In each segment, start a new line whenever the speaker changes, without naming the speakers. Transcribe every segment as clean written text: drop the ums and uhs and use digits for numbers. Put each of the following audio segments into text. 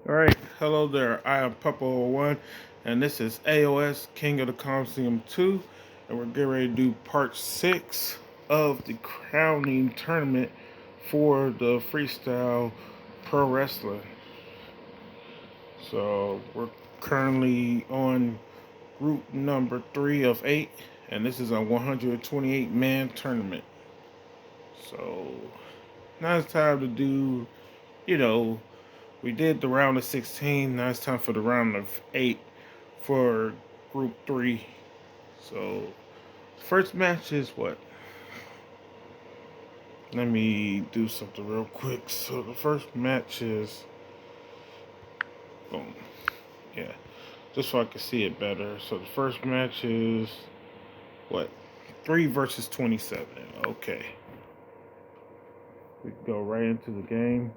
Alright, hello there. I am Puppo01, and this is AOS King of the Coliseum 2, and we're getting ready to do part 6 of the crowning tournament for the freestyle pro wrestling. So, we're currently on group number 3 of 8, and this is a 128 man tournament. So, now it's time to do, you know, we did the round of 16. Now it's time for the round of 8 for Group 3. So, first match is what? Let me do something real quick. So, the first match is. Boom. Yeah. Just so I can see it better. So, the first match is. What? 3 versus 27. Okay. We can go right into the game.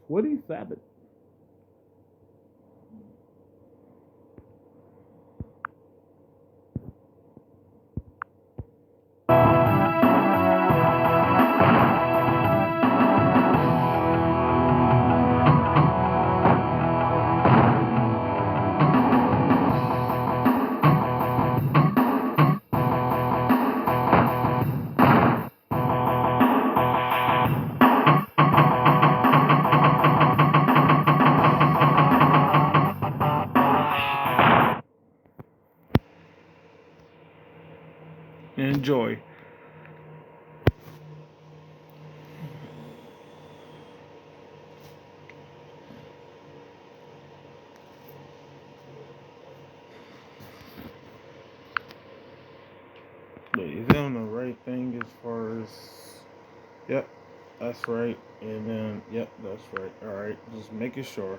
Woody Sabbath. Enjoy. Wait, is that on the right thing as far as. Yep, that's right. And then, yep, that's right. Alright, just making sure.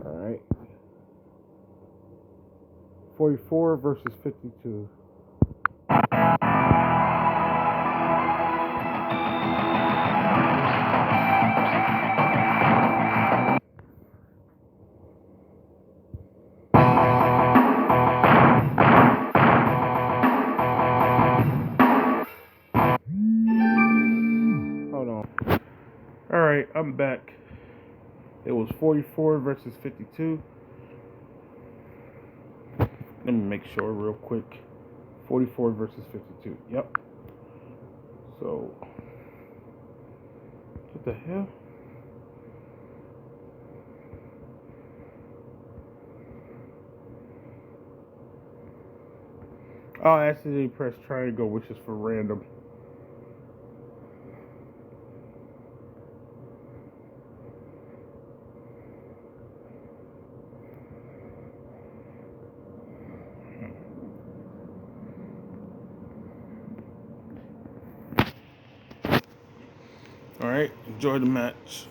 All right. 44 versus 52. Hold on. All right, I'm back. It was 44 versus 52. Let me make sure real quick. 44 versus 52. Yep. So, what the hell? Oh, I accidentally pressed triangle, which is for random. All right, enjoy the match.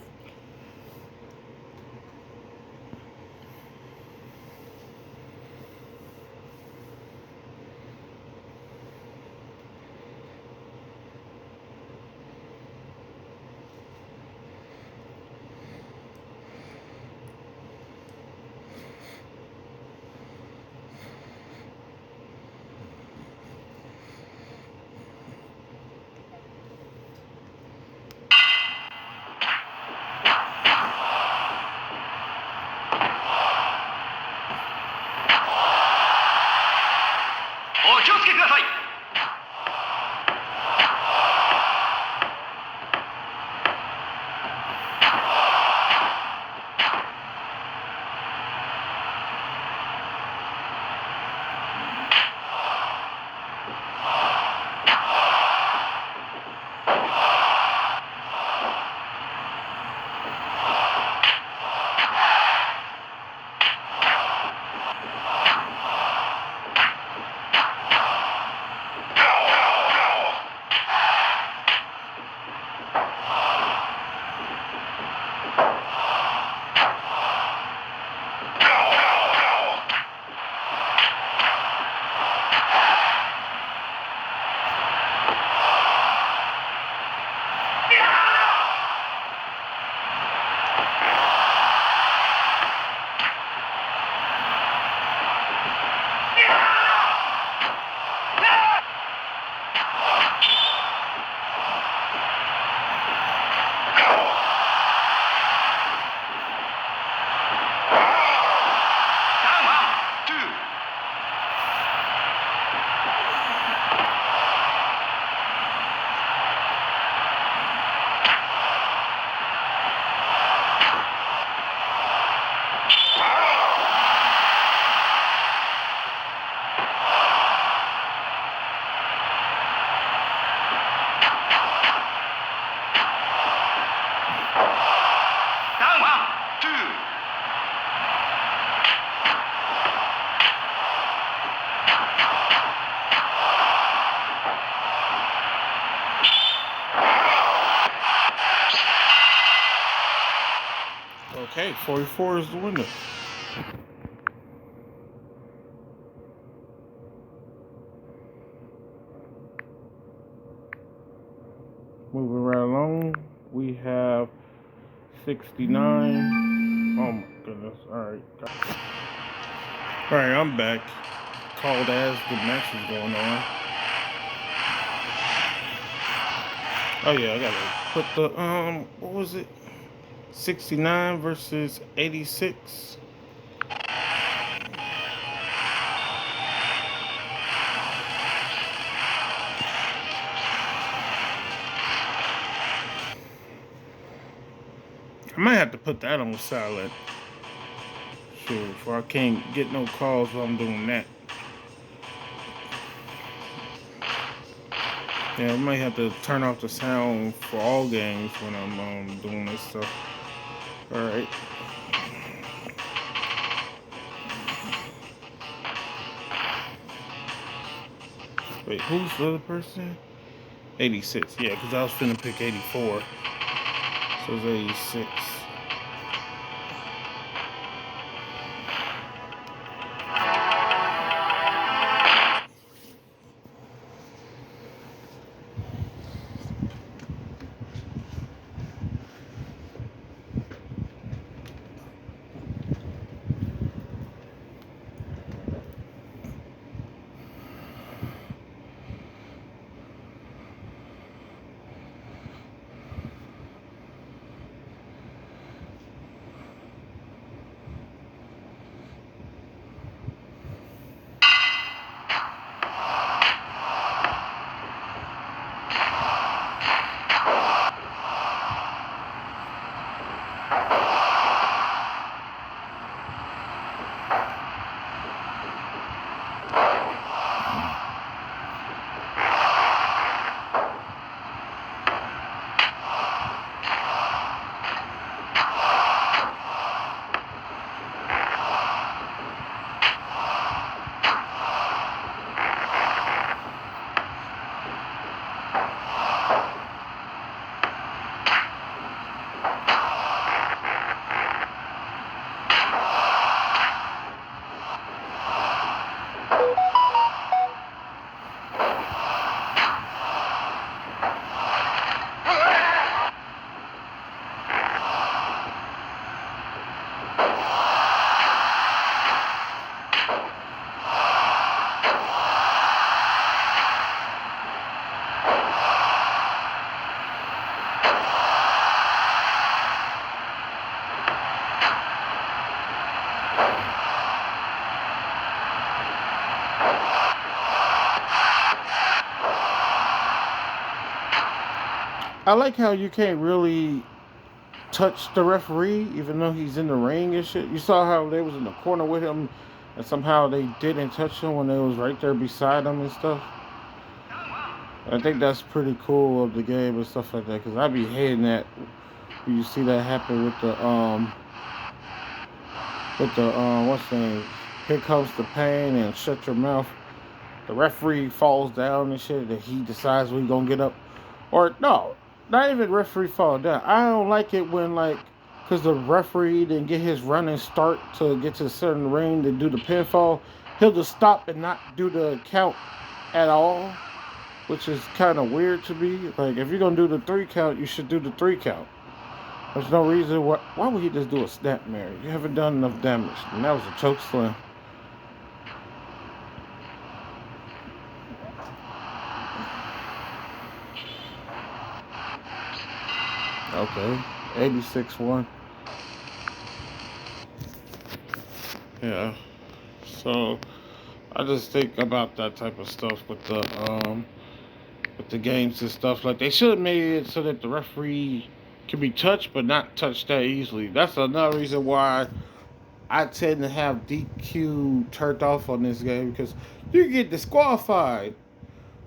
Okay, 44 is the winner. Moving right along, we have 69. Oh my goodness. Alright. Alright, I'm back. Called as the match is going on. Oh yeah, I gotta put the what was it? 69 versus 86. I might have to put that on silent. Sure, for I can't get no calls while I'm doing that. Yeah, I might have to turn off the sound for all games when I'm doing this stuff. Alright. Wait, who's the other person? 86. Yeah, because I was finna pick 84. So it's 86. I like how you can't really touch the referee, even though he's in the ring and shit. You saw how they was in the corner with him, and somehow they didn't touch him when they was right there beside him and stuff. I think that's pretty cool of the game and stuff like that. Cause I be hating that when you see that happen with the what's the name? Here comes the pain and shut your mouth. The referee falls down and shit, and he decides when he's gonna get up. Or no, not even referee fall down. I don't like it when like, cause the referee didn't get his running start to get to a certain ring to do the pinfall. He'll just stop and not do the count at all, which is kind of weird to me. Like if you're gonna do the 3 count, you should do the 3 count. There's no reason why would he just do a snapmare? You haven't done enough damage. And that was a choke slam. Okay. 86-1. Yeah. So I just think about that type of stuff with the games and stuff. Like they should have made it so that the referee can be touched but not touched that easily. That's another reason why I tend to have DQ turned off on this game, because you get disqualified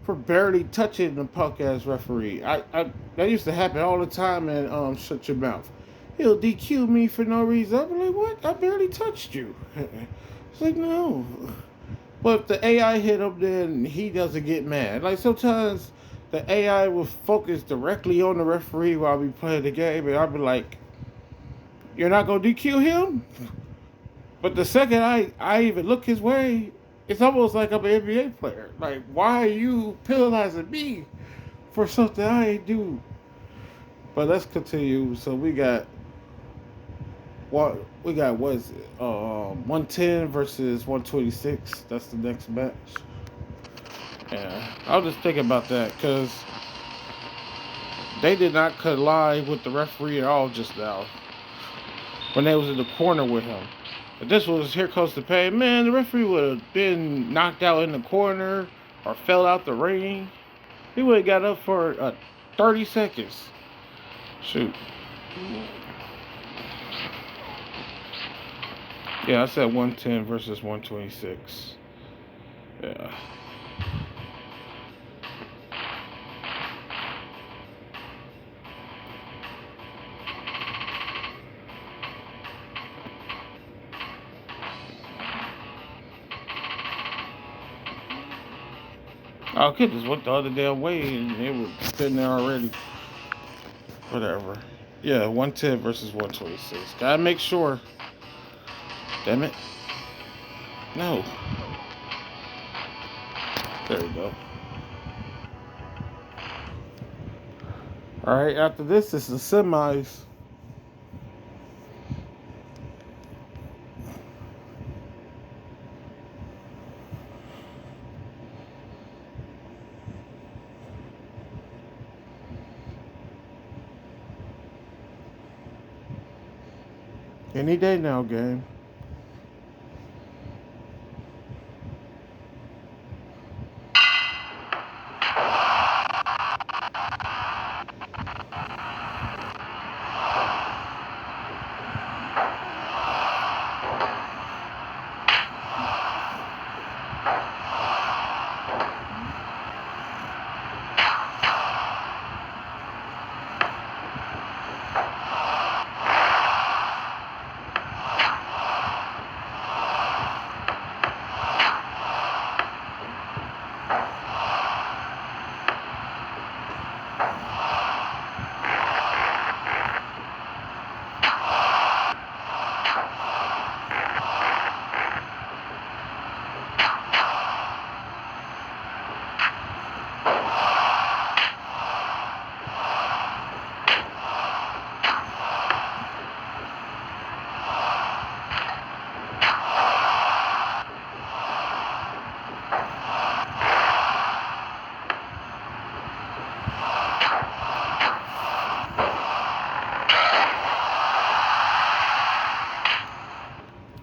for barely touching the punk ass referee. That used to happen all the time in Shut Your Mouth. He'll DQ me for no reason. I'm like, what? I barely touched you. It's like, no. But if the AI hit him, then he doesn't get mad. Like sometimes the AI will focus directly on the referee while we play the game, and I'll be like, you're not gonna DQ him? But the second I even look his way, it's almost like I'm an NBA player. Like, why are you penalizing me for something I ain't do? But let's continue. So we got what is it? 110 versus 126. That's the next match. Yeah, I was just thinking about that because they did not collide with the referee at all just now when they was in the corner with him. If this was Here Comes the Pain, man, the referee would have been knocked out in the corner or fell out the ring. He would have got up for 30 seconds. Shoot. Yeah, I said 110 versus 126. Yeah. Oh, kid just went the other damn way and it was sitting there already. Whatever. Yeah, 110 versus 126. Gotta make sure. Damn it. No. There we go. Alright, after this is the semis. Any day now, game.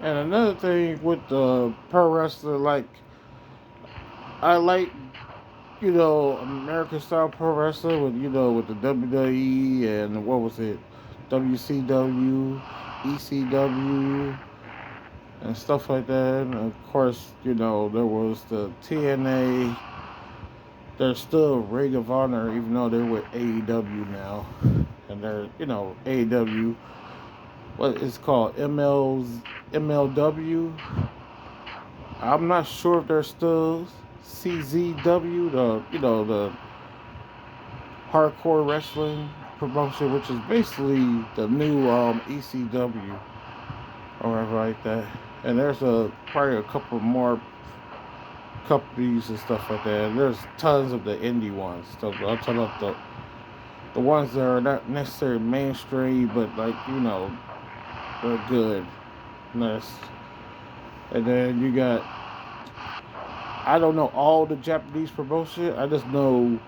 And another thing with the pro wrestler, like, I like American style pro wrestling with with the WWE and what was it, WCW, ECW, and stuff like that. And of course, there was the TNA. There's still Ring of Honor, even though they're with AEW now, and they're AEW. What it's called MLW. I'm not sure if they're still CZW, the hardcore wrestling promotion, which is basically the new ECW or whatever like that. And there's probably a couple more companies and stuff like that. And there's tons of the indie ones. So I'm talking about the ones that are not necessarily mainstream, but they're good. Nice. And then you got, I don't know all the Japanese promotion. I just know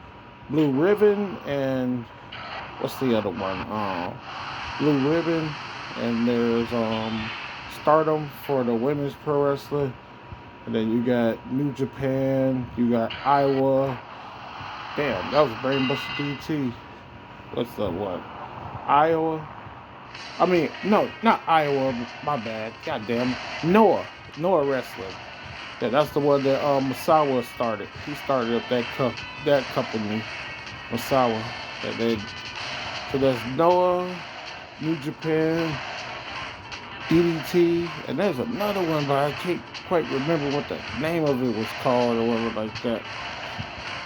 Blue Ribbon and what's the other one? Blue Ribbon, and there's Stardom for the women's pro wrestling. And then you got New Japan, you got Iowa. Damn, that was Brainbuster DT. What's the one? Iowa? I mean, no, not Iowa, my bad. Goddamn. Noah Wrestling. Yeah, that's the one that Masawa started. He started up that company, Masawa. So there's Noah, New Japan, DDT, and there's another one, but I can't quite remember what the name of it was called or whatever like that.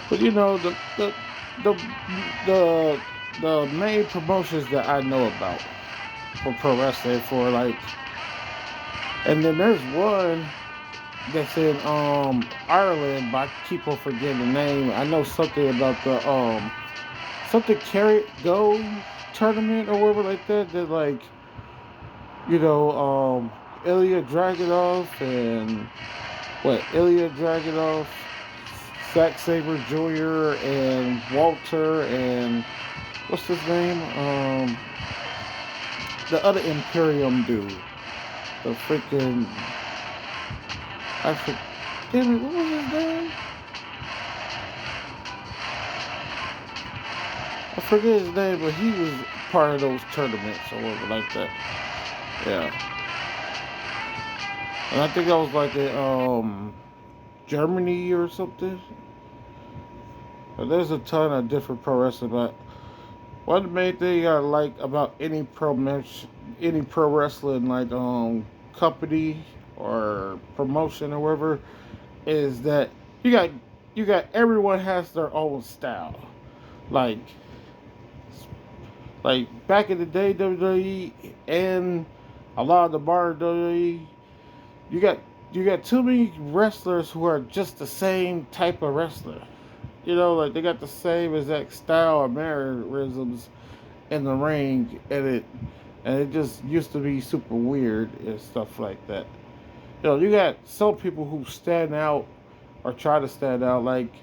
But the main promotions that I know about for pro wrestling and then there's one that's in Ireland, but I keep on forgetting the name. I know something about the something Carrot Go tournament or whatever like that. That Ilya Dragunov and Ilya Dragunov, Zack Sabre Jr. and Walter and what's his name? The other Imperium dude. The freaking damn it, what was his name? I forget his name, but he was part of those tournaments or whatever like that. Yeah. And I think that was like in Germany or something. But there's a ton of different pro wrestling, but one of the main thing I like about any pro wrestling company or promotion or whatever is that you got everyone has their own style. Like back in the day, WWE and a lot of the modern WWE, you got too many wrestlers who are just the same type of wrestler. They got the same exact style of mannerisms in the ring, and it just used to be super weird and stuff like that. You got some people who stand out or try to stand out, like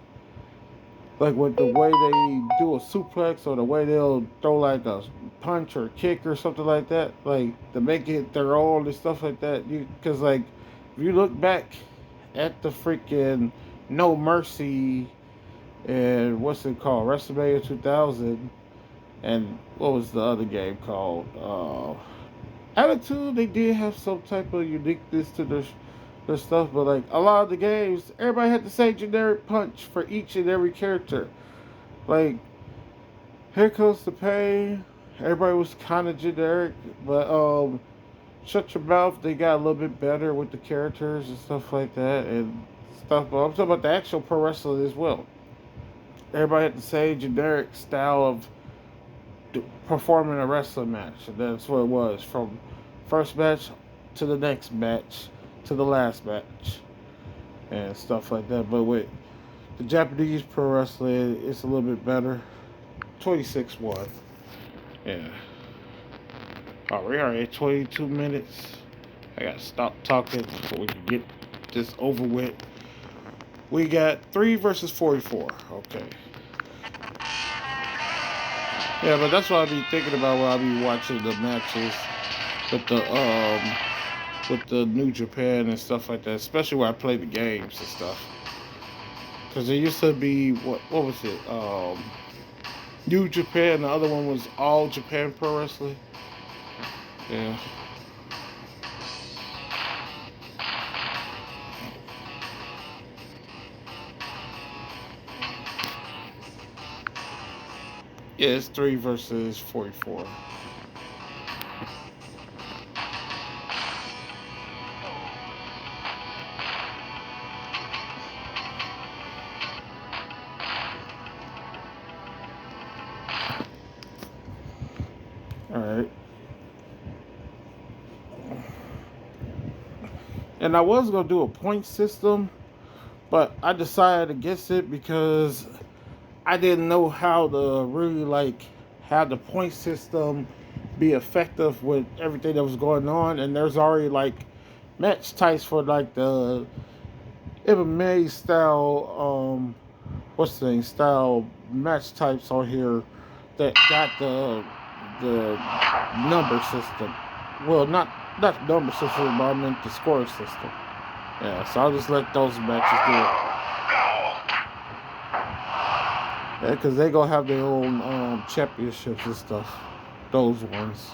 with the way they do a suplex or the way they'll throw like a punch or kick or something like that, to make it their own and stuff like that. Because if you look back at the freaking No Mercy and what's it called, WrestleMania 2000, and what was the other game called? Attitude. They did have some type of uniqueness to their stuff, but a lot of the games, everybody had the same generic punch for each and every character. Here Comes the Pain. Everybody was kind of generic, but Shut Your Mouth. They got a little bit better with the characters and stuff like that and stuff. But I'm talking about the actual pro wrestling as well. Everybody had the same generic style of performing a wrestling match, and that's what it was from first match to the next match to the last match and stuff like that. But with the Japanese pro wrestling, it's a little bit better. 26-1. Yeah. Oh, we are at 22 minutes. I gotta stop talking so we can get this over with. We got 3 versus 44. Okay. Yeah, but that's what I be thinking about when I be watching the matches with the New Japan and stuff like that, especially when I play the games and stuff. Because it used to be what was it? New Japan. The other one was All Japan Pro Wrestling. Yeah. Yeah, it's 3 versus 44. All right. And I was gonna do a point system, but I decided against it because I didn't know how to really like have the point system be effective with everything that was going on. And there's already like match types for like the MMA style, what's the name, style match types on here that got the number system. Well, not number system, but I meant the score system. Yeah, so I'll just let those matches do it. Yeah, because they gonna have their own championships and stuff. Those ones.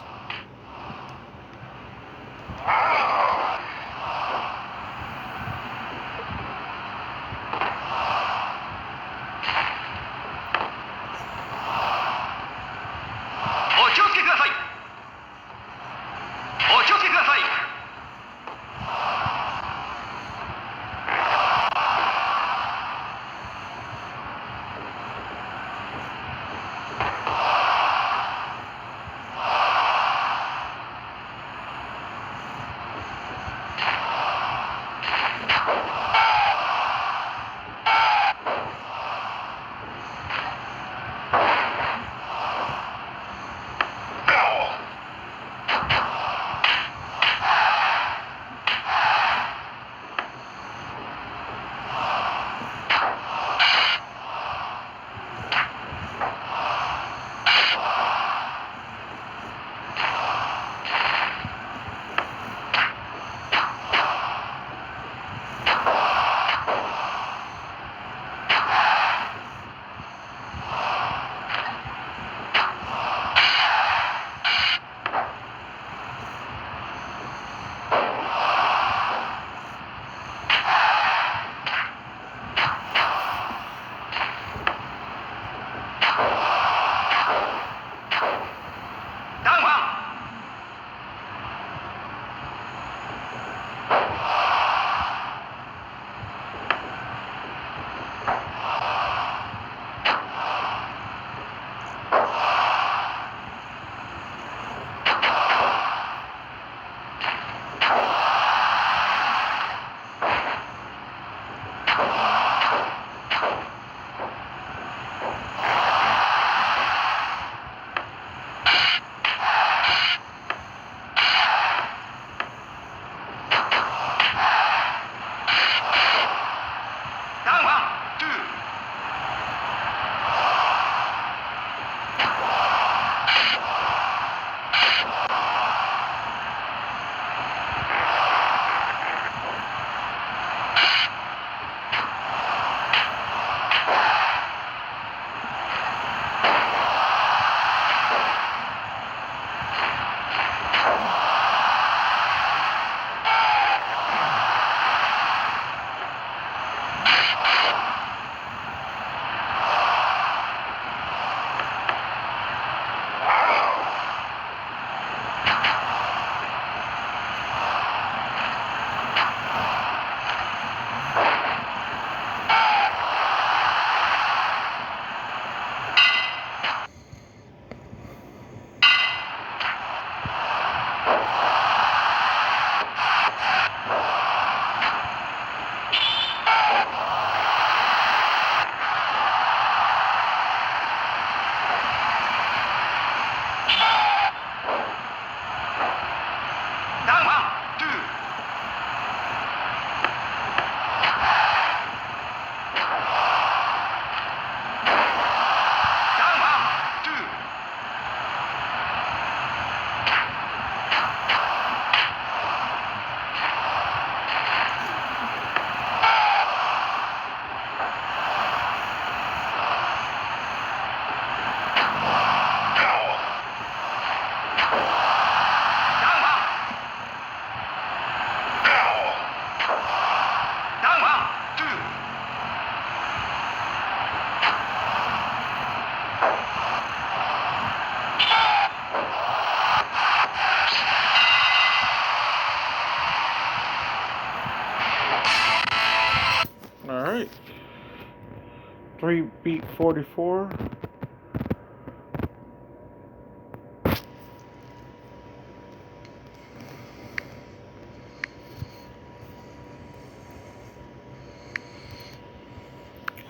3 beat 44.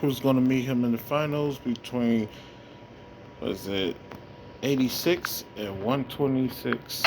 Who's going to meet him in the finals between, what is it, 86 and 126.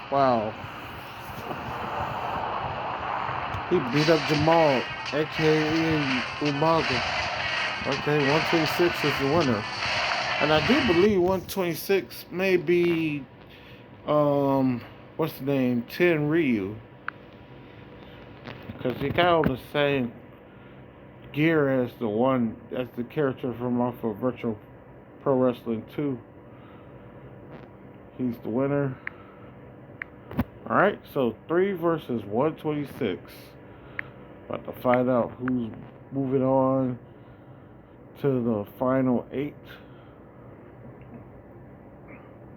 Wow. He beat up Jamal, aka Umaga. Okay, 126 is the winner. And I do believe 126 may be, what's the name? Ten Ryu. Because he got all the same gear as the character from off of Virtual Pro Wrestling 2. He's the winner. Alright, so 3 versus 126. About to find out who's moving on to the final 8.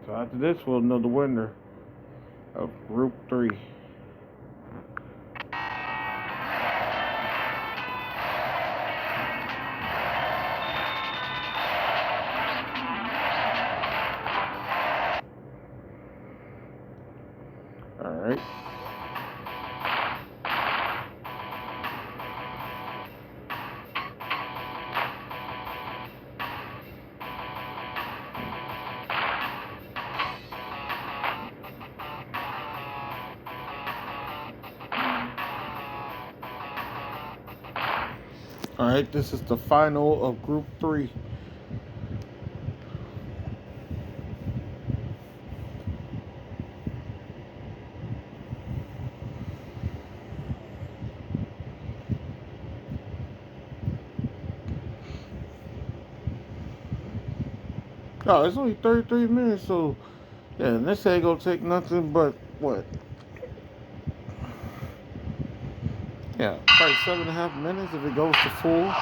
So after this, we'll know the winner of Group 3. Alright. Alright, this is the final of Group 3. No, it's only 33 minutes, so yeah, and this ain't gonna take nothing but what? Yeah, probably 7.5 minutes if it goes to full.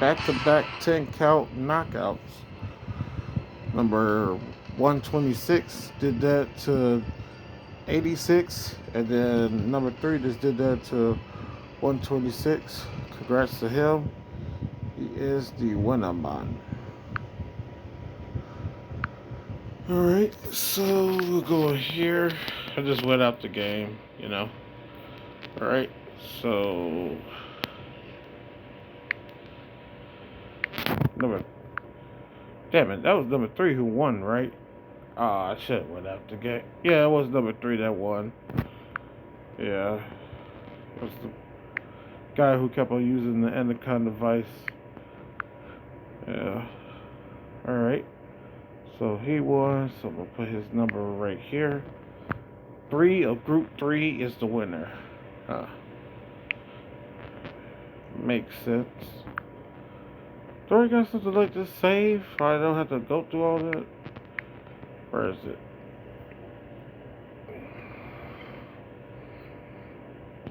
Back-to-back 10 count knockouts. Number 126 did that to 86, and then number 3 just did that to 126. Congrats to him. He is the winner man. Alright, so we'll go here. I just went out the game, you know. Alright, so number, damn it, that was number 3 who won, right? I should have went out the game. Yeah, it was number 3 that won. Yeah, it was the guy who kept on using the Anaconda device. Yeah. Alright. So he won. So we'll put his number right here. 3 of group 3 is the winner. Makes sense. Do I got something like this save? I don't have to go through all that. Where is it?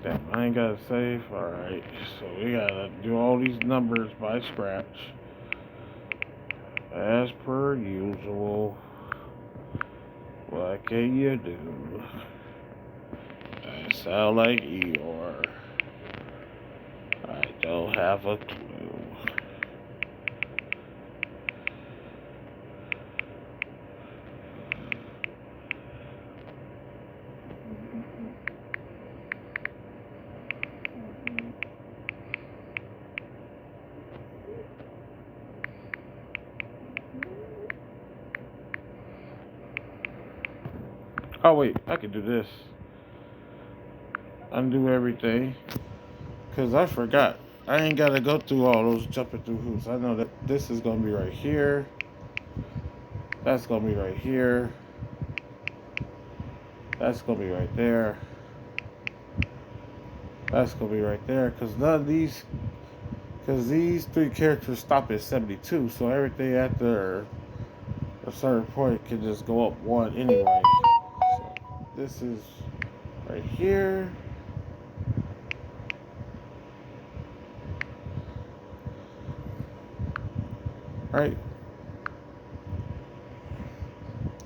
Damn, I ain't got to save. Alright. So we gotta do all these numbers by scratch. As per usual. What can you do? I sound like Eeyore. I don't have a clue. Oh wait, I can do this. Undo everything. Cause I forgot. I ain't gotta go through all those jumping through hoops. I know that this is gonna be right here. That's gonna be right here. That's gonna be right there. That's gonna be right there. Cause none of these, cause these 3 characters stop at 72. So everything after a certain point can just go up 1 anyway. So this is right here. Right?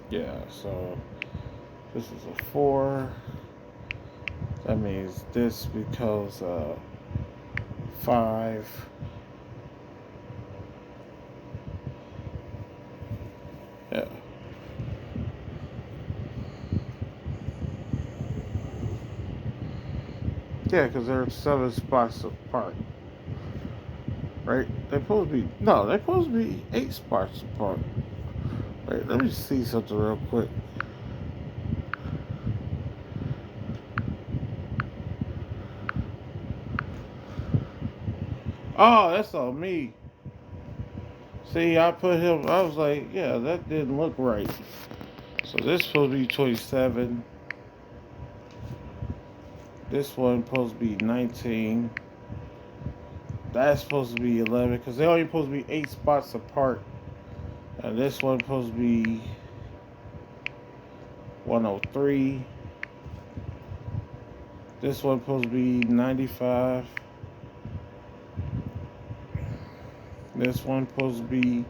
Yeah, so this is a 4. That means this becomes 5. Yeah. Yeah, because they're 7 spots apart. Right? They're supposed to be, no, they're supposed to be 8 spots apart. Wait, let me see something real quick. Oh, that's on me. See, I put him, I was like, yeah, that didn't look right. So this is supposed to be 27. This one supposed to be 19. That's supposed to be 11, because they're only supposed to be 8 spots apart. And this one supposed to be 103. This one supposed to be 95. This one supposed to be,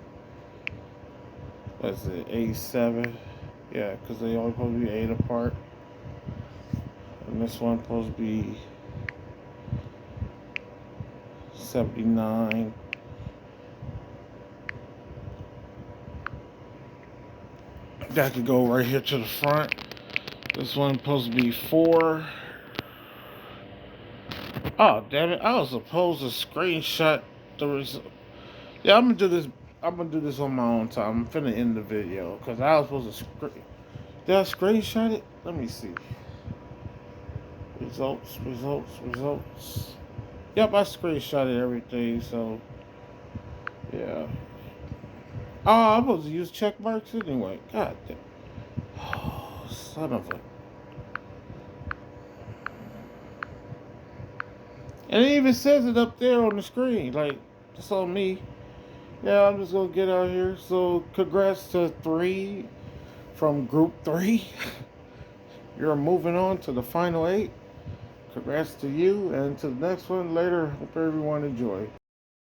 what's it, 87. Yeah, because they only supposed to be 8 apart. And this one supposed to be 79. That could go right here to the front. This one supposed to be 4. Oh, damn it. I was supposed to screenshot the result. Yeah, I'm gonna do this. I'm gonna do this on my own time. I'm finna end the video because I was supposed to Did I screenshot it? Let me see. Results. Yep, I screenshotted everything. So, yeah. Oh, I'm supposed to use check marks anyway. God damn. Oh, son of a. And it even says it up there on the screen. Like, it's on me. Yeah, I'm just gonna get out here. So, congrats to 3 from group 3. You're moving on to the final 8. Congrats to you, and to the next one later. Hope everyone enjoy.